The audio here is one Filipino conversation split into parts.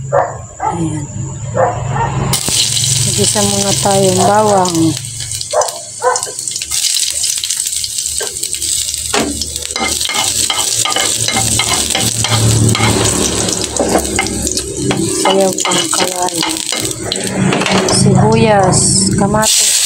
Ayan. Nagisa muna tayong bawang. Sayaw pang kawali. Sibuyas, kamatis.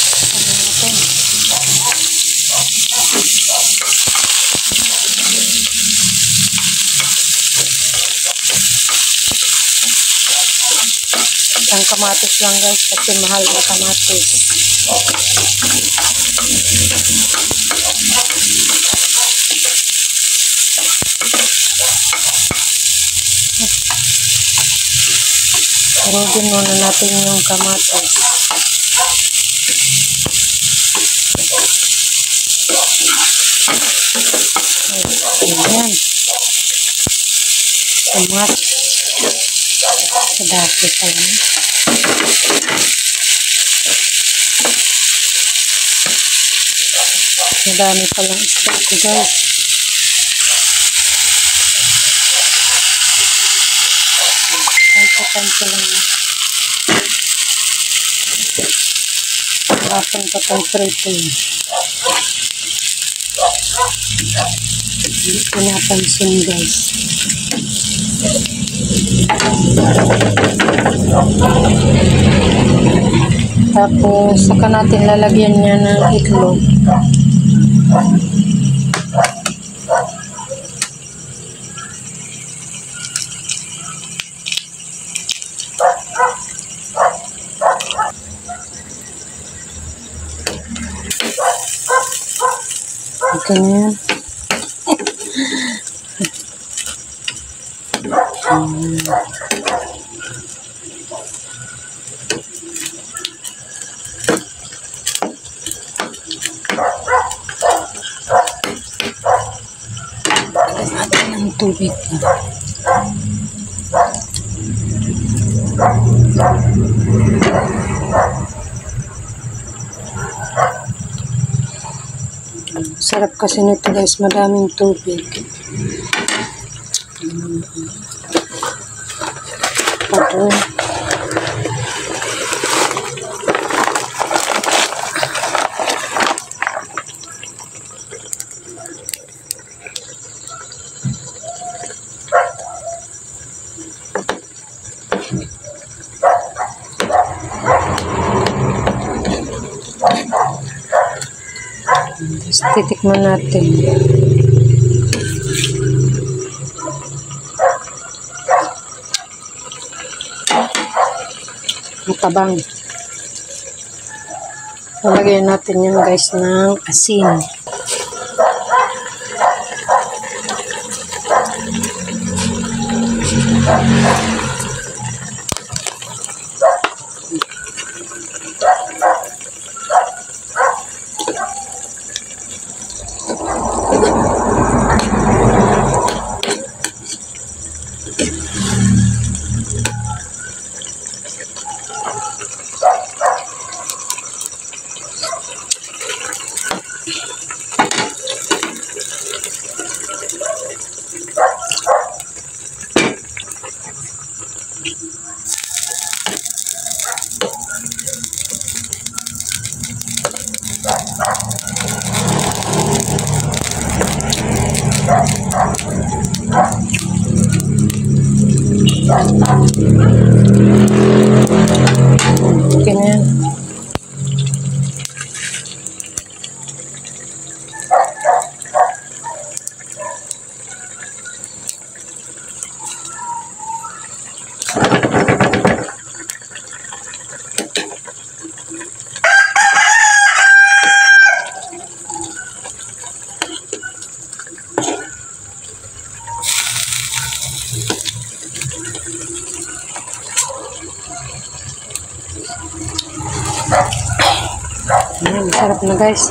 Isang kamatis lang guys kasi mahal na kamatis. Turugin muna natin yung kamatis. Ayan. Kamatis. Sadaki pa lang. Madami palang isda ko guys. Tansa lang. Harapan pa itong prito. Hindi ko napansin guys. Tapos saka natin lalagyan niya ng itlog. Ganyan. Natin ng tubig na. Sarap kasi nito guys, madaming tubig. Pato. Titikman natin. Matabang. Lalagyan natin yan guys ng asin. Okay na yan. Masarap na guys.